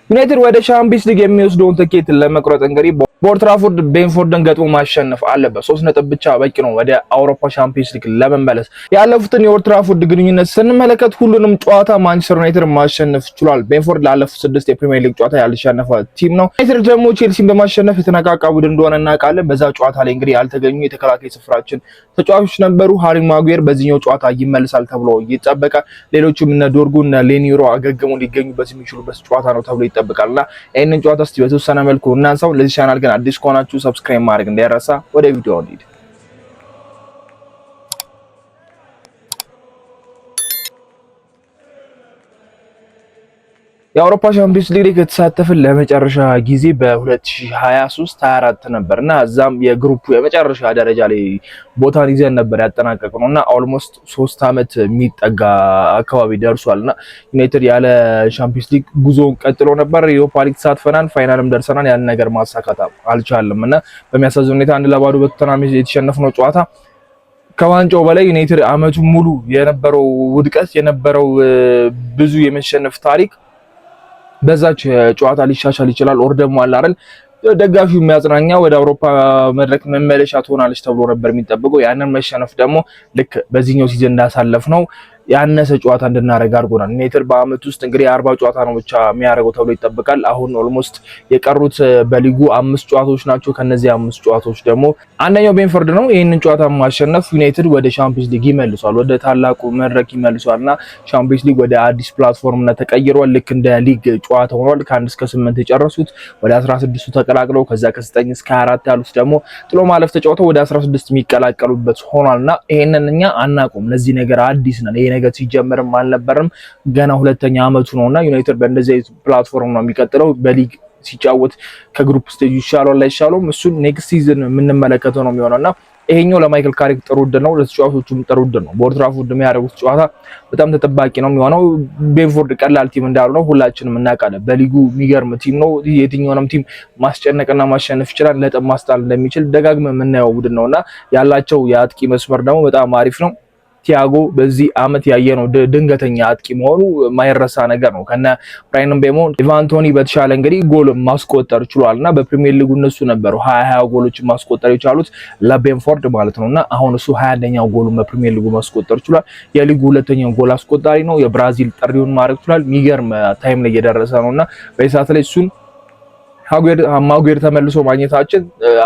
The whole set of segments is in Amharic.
ዩናይትድ ወደ ቻምፒየንስ ሊግ የሚወስደውን ትኬት ለመቁረጥ እንግዲህ በኦልድ ትራፎርድ ቤንፎርድን ገጥሞ ማሸነፍ አለበት። 3 ነጥብ ብቻ በቂ ነው ወደ አውሮፓ ቻምፒየንስ ሊግ ለመመለስ። ያለፉትን የኦልድ ትራፎርድ ግንኙነት ስንመለከት ሁሉንም ጨዋታ ማንቸስተር ዩናይትድ ማሸነፍ ችሏል። ቤንፎርድ ላለፉት 6 የፕሪሚየር ሊግ ጨዋታ ያልተሸነፈ ቲም ነው። ዩናይትድ ደግሞ ቼልሲን በማሸነፍ የተነቃቃ ቡድን እንደሆነ እናውቃለን። በዛ ጨዋታ ላይ እንግዲህ ያልተገኙ የተከላካይ ስፍራችን ተጫዋቾች ነበሩ። ሃሪ ማጉዌር በዚህኛው ጨዋታ ይመለሳል ተብሎ ይጠበቃል። ሌሎችም እነ ዶርጉ እነ ሌኒሮ አገግመው ሊገኙበት የሚችሉበት ጨዋታ ነው ተብሎ ይጠበቃልና ይሄንን ጨዋታ እስቲ በተወሰነ መልኩ እናንሳው። ለዚህ ቻናል ግን አዲስ ከሆናችሁ ሰብስክራይብ ማድረግ እንዳይረሳ። ወደ ቪዲዮ እንሂድ። የአውሮፓ ቻምፒየንስ ሊግ ከተሳተፈን ለመጨረሻ ጊዜ በ2023-24 ነበርና እዛም የግሩፑ የመጨረሻ ደረጃ ላይ ቦታን ይዘን ነበር ያጠናቀቅነውና ኦልሞስት 3 አመት የሚጠጋ አካባቢ ደርሷልና ዩናይትድ ያለ ቻምፒየንስ ሊግ ጉዞውን ቀጥሎ ነበር። የዩሮፓ ሊግ ተሳትፈናል፣ ፋይናልም ደርሰናል። ያን ነገር ማሳካት አልቻልንምና በሚያሳዝን ሁኔታ 1-0 በቶተንሃም የተሸነፍነው ጨዋታ ከዋንጫው በላይ ዩናይትድ አመቱ ሙሉ የነበረው ውድቀት የነበረው ብዙ የመሸነፍ ታሪክ በዛች ጨዋታ ሊሻሻል ይችላል። ኦር ደግሞ አለ አይደል ደጋፊው የሚያጽናኛ ወደ አውሮፓ መድረክ መመለሻ ትሆናለች ተብሎ ነበር የሚጠበቀው። ያንን መሸነፍ ደግሞ ልክ በዚህኛው ሲዝን እንዳሳለፍ ነው ያነሰ ጨዋታ እንድናረጋ አድርጎናል። ዩናይትድ በአመት ውስጥ እንግዲህ 40 ጨዋታ ነው ብቻ የሚያደርገው ተብሎ ይጠበቃል። አሁን ኦልሞስት የቀሩት በሊጉ 5 ጨዋታዎች ናቸው። ከነዚህ 5 ጨዋታዎች ደግሞ አንደኛው ቤንፎርድ ነው። ይሄንን ጨዋታ ማሸነፍ ዩናይትድ ወደ ቻምፒየንስ ሊግ ይመልሷል፣ ወደ ታላቁ መድረክ ይመልሷልና ቻምፒየንስ ሊግ ወደ አዲስ ፕላትፎርም ተቀይሯል። ልክ እንደ ሊግ ጨዋታ ሆኗል። ከ1 እስከ 8 የጨረሱት ወደ 16ቱ ተቀላቅለው ከዛ ከ9 እስከ 24 ያሉት ደግሞ ጥሎ ማለፍ ተጫውተው ወደ 16 የሚቀላቀሉበት ሆኗልና ይሄንን እኛ አናቆም። ለዚህ ነገር አዲስ ነን። ይሄ ነገር ሲጀመርም አልነበረም፣ ገና ሁለተኛ አመቱ ነውና ዩናይትድ በእንደዚህ ፕላትፎርም ነው የሚቀጥለው። በሊግ ሲጫወት ከግሩፕ ስቴጅ ይሻላል አይሻለውም እሱን ኔክስት ሲዝን የምንመለከተው ነው የሚሆነውና ይሄኛው ለማይክል ካሪክ ጥሩ ዕድል ነው፣ ለተጫዋቾቹም ጥሩ ዕድል ነው። በኦልድ ትራፎርድ የሚያደርጉት ጨዋታ በጣም ተጠባቂ ነው የሚሆነው። ቤንፎርድ ቀላል ቲም እንዳልሆነ ሁላችንም እናውቃለን። በሊጉ የሚገርም ቲም ነው። የትኛውንም ቲም ማስጨነቅና ማሸነፍ ይችላል። ነጥብ ማስጣል እንደሚችል ደጋግመን የምናየው ቡድን ነውና ያላቸው የአጥቂ መስመር ደግሞ በጣም አሪፍ ነው። ቲያጎ በዚህ አመት ያየነው ድንገተኛ አጥቂ መሆኑ ማይረሳ ነገር ነው። ከነ ብራያን ምቤሞ ኢቫን ቶኒ በተሻለ እንግዲህ ጎል ማስቆጠር ችሏልና በፕሪሚየር ሊጉ እነሱ ነበሩ 20 ጎሎች ማስቆጠር የቻሉት ለቤንፎርድ ማለት ነውና አሁን እሱ 21ኛው ጎሉ በፕሪሚየር ሊጉ ማስቆጠር ችሏል። የሊጉ ሁለተኛው ጎል አስቆጣሪ ነው። የብራዚል ጥሪውን ማድረግ ችሏል። የሚገርም ታይም ላይ እየደረሰ ነውና በሰዓት ላይ እሱን ማጉዌር ተመልሶ ማግኘታችን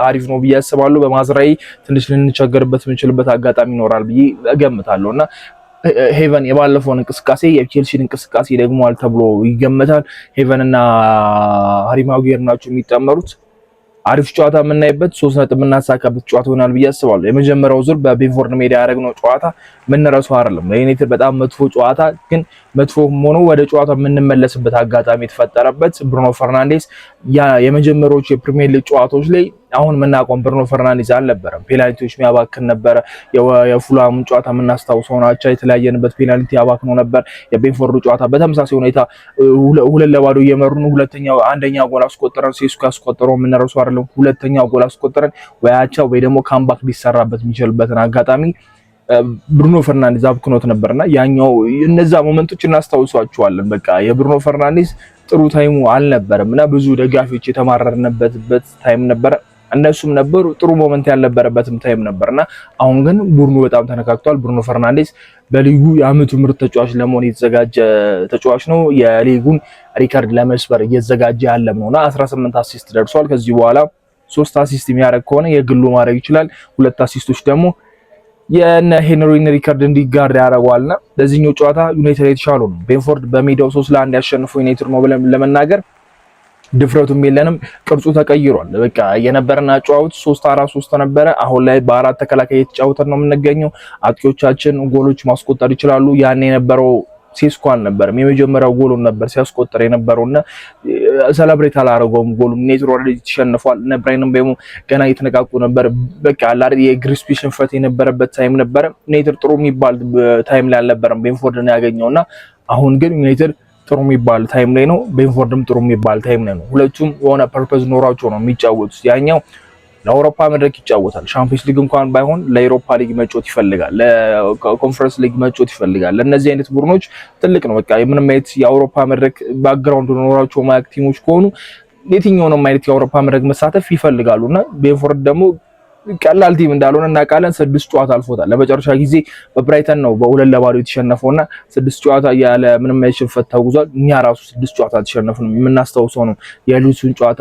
አሪፍ ነው ብዬ አስባለሁ። በማዝራይ ትንሽ ልንቸገርበት የምንችልበት አጋጣሚ ይኖራል ብዬ እገምታለሁና ሄቨን የባለፈውን እንቅስቃሴ የቼልሲን እንቅስቃሴ ደግሞዋል ተብሎ ይገመታል። ሄቨን እና ሃሪ ማጉዌር ናቸው የሚጠመሩት። አሪፍ ጨዋታ የምናይበት 3 ነጥብ የምናሳካበት ጨዋታ ሆናል ብዬ አስባለሁ። የመጀመሪያው ዙር በቤንፎርድ ሜዳ ያደረግነው ጨዋታ ምንረሳው አይደለም። ለዩናይትድ በጣም መጥፎ ጨዋታ ግን መጥፎ ሆኖ ወደ ጨዋታ የምንመለስበት አጋጣሚ የተፈጠረበት ብሩኖ ፈርናንዴዝ የመጀመሪያዎቹ የፕሪሚየር ሊግ ጨዋታዎች ላይ አሁን የምናውቀው ብሩኖ ፈርናንዴዝ አልነበረም። ፔናልቲዎች የሚያባክን ነበር። የፉላሙን ጨዋታ የምናስታውሰው ናቸው። የተለያየንበት ፔናልቲ ያባክነው ነበር። የቤንፎርድ ጨዋታ በተመሳሳይ ሁኔታ 2-0 እየመሩ አንደኛው ጎል አስቆጠረን። ሴስኮ ያስቆጠረው የምንረሳው አይደለም። ሁለተኛው ጎል አስቆጠረን ወይ አቻ ወይ ደግሞ ካምባክ ሊሰራበት የሚችልበትን አጋጣሚ ብሩኖ ፈርናንዴዝ አብክኖት ነበርና ያኛው እነዛ ሞመንቶች እናስታውሷቸዋለን። በቃ የብሩኖ ፈርናንዴዝ ጥሩ ታይሙ አልነበረምና ብዙ ደጋፊዎች የተማረርንበት ታይም ነበር። እነሱም ነበሩ ጥሩ ሞመንት ያልነበረበትም ታይም ነበርና አሁን ግን ቡድኑ በጣም ተነካክቷል። ብሩኖ ፈርናንዴዝ በሊጉ የአመቱ ምርጥ ተጫዋች ለመሆን የተዘጋጀ ተጫዋች ነው። የሊጉን ሪከርድ ለመስበር እየተዘጋጀ ያለም ነውና 18 አሲስት ደርሷል። ከዚህ በኋላ 3 አሲስት የሚያደርግ ከሆነ የግሉ ማድረግ ይችላል። 2 አሲስቶች ደግሞ የነ ሄንሪን ሪከርድ እንዲጋር ያደርገዋልና ለዚህኛው ጨዋታ ዩናይትድ የተሻለው ነው። ቤንፎርድ በሜዳው 3-1 ያሸነፈው ዩናይትድ ነው ብለን ለመናገር ድፍረቱም የለንም። ቅርጹ ተቀይሯል። በቃ የነበረና ጨዋታው 3-4-3 ነበረ። አሁን ላይ በ4 ተከላካይ የተጫወተን ነው የምንገኘው። አጥቂዎቻችን ጎሎች ማስቆጠር ይችላሉ። ያን የነበረው ሴስኮ አልነበረም። የመጀመሪያው ጎሉን ነበር ሲያስቆጥር የነበረውና ሰለብሬት አላረገውም። ጎሉ ዩናይትድ ኦልሬዲ ተሸንፏል። እነ ብራያን ምቤሞ ገና እየተነቃቁ ነበር። በቃ አላሪ የግሪስፒ ሽንፈት የነበረበት ታይም ነበር። ዩናይትድ ጥሩ የሚባል ታይም ላይ አልነበረም ቤንፎርድ ነው ያገኘውና አሁን ግን ዩናይትድ ጥሩ የሚባል ታይም ላይ ነው። ቤንፎርድም ጥሩ የሚባል ታይም ላይ ነው። ሁለቱም የሆነ ፐርፐዝ ኖራቸው ነው የሚጫወቱት። ያኛው ለአውሮፓ መድረክ ይጫወታል። ሻምፒዮንስ ሊግ እንኳን ባይሆን ለአውሮፓ ሊግ መጫወት ይፈልጋል፣ ለኮንፈረንስ ሊግ መጫወት ይፈልጋል። ለእነዚህ አይነት ቡድኖች ትልቅ ነው። በቃ ምንም አይነት የአውሮፓ መድረክ ባክግራውንድ ኖራቸው ማያክ ቲሞች ከሆኑ የትኛውንም አይነት የአውሮፓ መድረክ መሳተፍ ይፈልጋሉና ቤንፎርድ ደግሞ ቀላል ቲም እንዳልሆነ እናውቃለን። 6 ጨዋታ አልፎታል። ለመጨረሻ ጊዜ በብራይተን ነው በ2-0 የተሸነፈውና 6 ጨዋታ ያለ ምንም ሽንፈት ተጉዟል። እኛ ራሱ 6 ጨዋታ ተሸነፍን የምናስታውሰው ነው። የሉሲውን ጨዋታ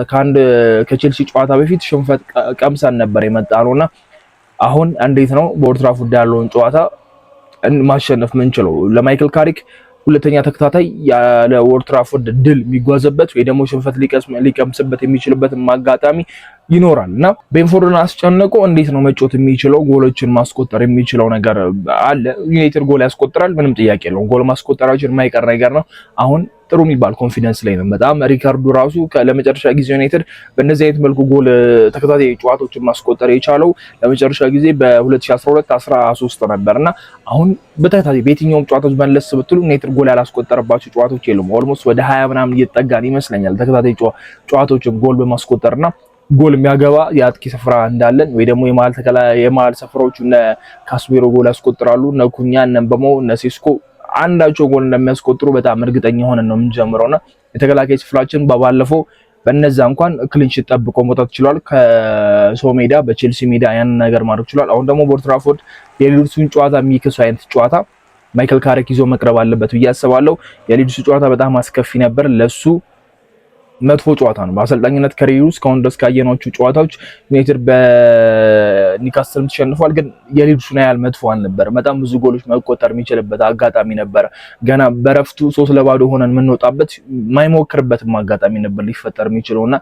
ከቼልሲ ጨዋታ በፊት ሽንፈት ቀምሰን ነበር የመጣነውና አሁን እንዴት ነው በኦልድ ትራፎርድ ያለውን ጨዋታ ማሸነፍ ምንችለው? ለማይክል ካሪክ ሁለተኛ ተከታታይ ያለ ኦልድ ትራፎርድ ድል የሚጓዝበት ወይ ደግሞ ሽንፈት ሊቀምስበት የሚችልበት አጋጣሚ ይኖራል እና ቤንፎርድን አስጨነቆ እንዴት ነው መጮት የሚችለው? ጎሎችን ማስቆጠር የሚችለው ነገር አለ። ዩናይትድ ጎል ያስቆጥራል፣ ምንም ጥያቄ የለውም። ጎል ማስቆጠራችን የማይቀር ነገር ነው። አሁን ጥሩ የሚባል ኮንፊደንስ ላይ ነው በጣም ሪካርዶ ራሱ ለመጨረሻ ጊዜ ዩናይትድ በእነዚህ አይነት መልኩ ጎል ተከታታይ ጨዋታዎችን ማስቆጠር የቻለው ለመጨረሻ ጊዜ በ2012-13 ነበርና አሁን በተከታታይ በየትኛውም ጨዋታዎች መለስ ብትሉ ዩናይትድ ጎል ያላስቆጠረባቸው ጨዋታዎች የሉም። ኦልሞስት ወደ 20 ምናምን እየተጠጋን ይመስለኛል ተከታታይ ጨዋታዎችን ጎል በማስቆጠርና ጎል የሚያገባ የአጥቂ ስፍራ እንዳለን ወይ ደግሞ የመሃል ስፍራዎቹ እነ ካስሜሮ ጎል ያስቆጥራሉ፣ እነ ኩኛ፣ እነ በሞ፣ እነ ሴስኮ አንዳቸው ጎል እንደሚያስቆጥሩ በጣም እርግጠኛ ሆነን ነው የምንጀምረውና የተከላካይ ስፍራችን ባለፈው በነዛ እንኳን ክሊንሺት ጠብቆ መውጣት ይችላል። ከሰው ሜዳ በቼልሲ ሜዳ ያን ነገር ማድረግ ይችላል። አሁን ደግሞ በኦልድ ትራፎርድ የሊድሱን ጨዋታ የሚክሱ አይነት ጨዋታ ማይክል ካሪክ ይዞ መቅረብ አለበት ብዬ አስባለሁ። የሊድሱ ጨዋታ በጣም አስከፊ ነበር ለሱ መጥፎ ጨዋታ ነው። በአሰልጣኝነት ከሪሩ እስካሁን ድረስ ካየናቸው ጨዋታዎች ዩናይትድ በኒውካስትልም ተሸንፏል፣ ግን የሊድሱን ያህል መጥፎ አልነበረም። በጣም ብዙ ጎሎች መቆጠር የሚችልበት አጋጣሚ ነበር። ገና በረፍቱ 3-0 ሆነን የምንወጣበት ማይሞክርበትም አጋጣሚ ነበር ሊፈጠር የሚችለውና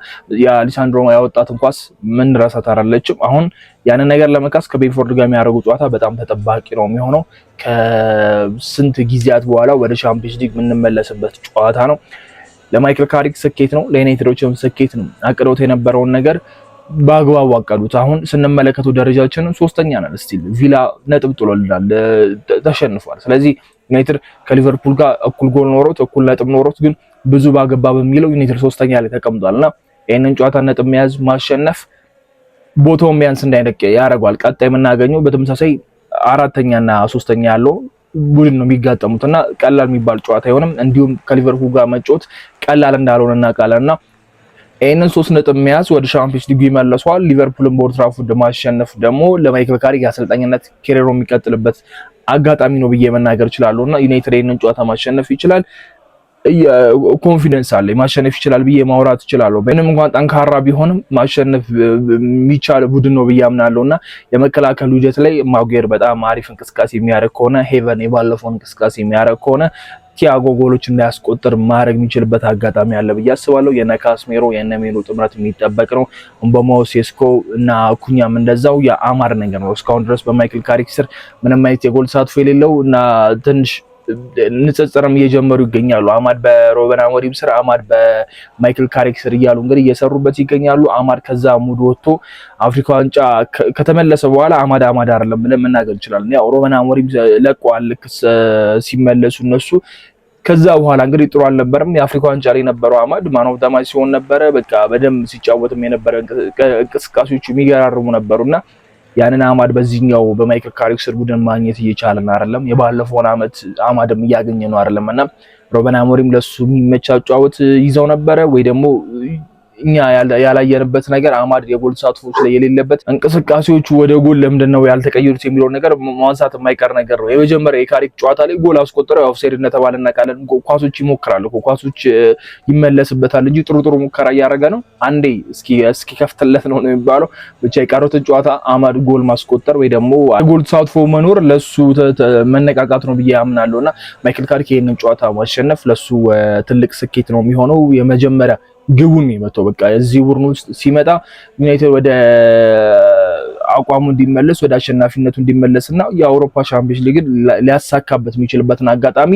የአሊሳንድሮ ያወጣትን ኳስ ምን ረሳት አይደለችም። አሁን ያንን ነገር ለመካስ ከቤንፎርድ ጋር የሚያደርጉ ጨዋታ በጣም ተጠባቂ ነው የሚሆነው። ከስንት ጊዜያት በኋላ ወደ ቻምፒየንስ ሊግ የምንመለስበት ጨዋታ ነው። ለማይክል ካሪክ ስኬት ነው፣ ለዩናይትዶችም ስኬት ነው። አቅዶት የነበረውን ነገር በአግባቡ አቀዱት። አሁን ስንመለከተው ደረጃችንን 3ኛ ነን። ስቲል ቪላ ነጥብ ጥሎልናል፣ ተሸንፏል። ስለዚህ ዩናይትድ ከሊቨርፑል ጋር እኩል ጎል ኖሮት እኩል ነጥብ ኖሮት ግን ብዙ ባገባ በሚለው ዩናይትድ 3ኛ ላይ ተቀምጧልና ይሄንን ጨዋታ ነጥብ መያዝ ማሸነፍ ቦታውን ቢያንስ እንዳይደቅ ያደርጋል። ቀጣይ የምናገኘው በተመሳሳይ 4ኛና 3ኛ ያለው ቡድን ነው የሚጋጠሙትና ቀላል የሚባል ጨዋታ አይሆንም። እንዲሁም ከሊቨርፑል ጋር መጫወት ቀላል እንዳልሆነ እናውቃለንና ይሄንን 3 ነጥብ መያዝ ወደ ቻምፒየንስ ሊግ ይመለሷል። ሊቨርፑልን በኦልድ ትራፎርድ ማሸነፍ ደግሞ ለማይክል ካሪክ የአሰልጣኝነት ኬሪሮ የሚቀጥልበት አጋጣሚ ነው ብዬ መናገር እችላለሁና ዩናይትድ ይሄንን ጨዋታ ማሸነፍ ይችላል። ኮንፊደንስ አለ ማሸነፍ ይችላል ብዬ ማውራት እችላለሁ። ምንም እንኳን ጠንካራ ቢሆንም ማሸነፍ የሚቻል ቡድን ነው ብዬ አምናለሁና የመከላከል ሂደት ላይ ማጉየር በጣም አሪፍ እንቅስቃሴ የሚያደርግ ከሆነ ሄቨን የባለፈው እንቅስቃሴ የሚያደርግ ከሆነ ቲያጎ ጎሎች እንዳያስቆጥር ማድረግ የሚችልበት አጋጣሚ አለ ብዬ አስባለሁ። የነ ካስሜሮ የነ ሜሎ ጥምረት የሚጠበቅ ነው። በሞ ሴስኮ እና ኩኛም እንደዛው የአማር ነገር ነው። እስካሁን ድረስ በማይክል ካሪክ ስር ምንም አይነት የጎል ተሳትፎ የሌለው እና ትንሽ ንጽጽርም እየጀመሩ ይገኛሉ። አማድ በሮበን አሞሪም ስር፣ አማድ በማይክል ካሪክ ስር እያሉ እንግዲህ እየሰሩበት ይገኛሉ። አማድ ከዛ ሙድ ወጥቶ አፍሪካ ዋንጫ ከተመለሰ በኋላ አማድ አይደለም ብለን መናገር እንችላለን። ያው ሮበን አሞሪም ለቀዋል ልክ ሲመለሱ እነሱ። ከዛ በኋላ እንግዲህ ጥሩ አልነበረም። የአፍሪካ ዋንጫ ላይ የነበረው አማድ ማን ኦፍ ዘ ማች ሲሆን ነበረ። በቃ በደንብ ሲጫወትም የነበረ እንቅስቃሴዎቹ የሚገራርሙ ነበሩና ያንን አማድ በዚህኛው በማይክል ካሪክ ስር ቡድን ማግኘት እየቻለን አይደለም። የባለፈውን አመት አማድም እያገኘ ነው አይደለምና ሮበን አሞሪም ለሱ የሚመች አጫወት ይዘው ነበረ ወይ ደግሞ እኛ ያላየንበት ነገር አማድ የጎል ተሳትፎች ላይ የሌለበት እንቅስቃሴዎቹ ወደ ጎል ለምንድነው ያልተቀየሩት የሚለው ነገር ማንሳት የማይቀር ነገር ነው። የመጀመሪያ የካሪክ ጨዋታ ላይ ጎል አስቆጥረው ኦፍሳይድ እንደተባለና ቃለን ኳሶች ይሞክራሉ፣ ኳሶች ይመለስበታል እንጂ ጥሩ ሙከራ እያደረገ ነው። አንዴ እስኪ ከፍተለት ነው የሚባለው። ብቻ የቀሩትን ጨዋታ አማድ ጎል ማስቆጠር ወይ ደግሞ ጎል ተሳትፎ መኖር ለሱ መነቃቃት ነው ብዬ አምናለሁና ማይክል ካሪክ ይሄንን ጨዋታ ማሸነፍ ለሱ ትልቅ ስኬት ነው የሚሆነው። የመጀመሪያ ግቡን ነው በቃ እዚህ ቡድን ውስጥ ሲመጣ ዩናይትድ ወደ አቋሙ እንዲመለስ ወደ አሸናፊነቱ እንዲመለስና የአውሮፓ ቻምፒየንስ ሊግ ሊያሳካበት የሚችልበትን አጋጣሚ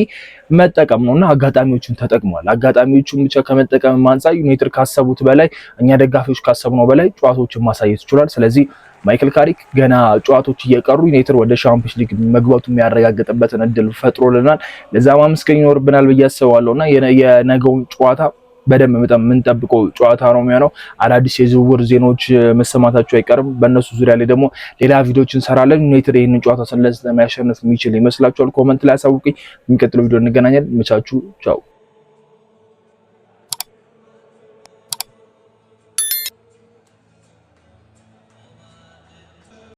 መጠቀም ነውና አጋጣሚዎችን ተጠቅሟል። አጋጣሚዎቹን ብቻ ከመጠቀም አንፃር ዩናይትድ ካሰቡት በላይ እኛ ደጋፊዎች ካሰብነው በላይ ጨዋታዎችን ማሳየት ይችላል። ስለዚህ ማይክል ካሪክ ገና ጨዋታዎች እየቀሩ ዩናይትድ ወደ ቻምፒየንስ ሊግ መግባቱ የሚያረጋግጥበትን እድል ፈጥሮልናል። ለዛ ማመስገን ይኖርብናል ብዬ አስባለሁና የነገውን ጨዋታ በደንብ በጣም የምንጠብቀው ጨዋታ ነው የሚሆነው። አዳዲስ የዝውውር ዜናዎች መሰማታቸው አይቀርም። በእነሱ ዙሪያ ላይ ደግሞ ሌላ ቪዲዮዎች እንሰራለን። ዩናይትድ ይህንን ጨዋታ ስለሚያሸንፍ የሚችል ይመስላችኋል? ኮመንት ላይ አሳውቁኝ። የሚቀጥለው ቪዲዮ እንገናኛለን። መቻችሁ ቻው።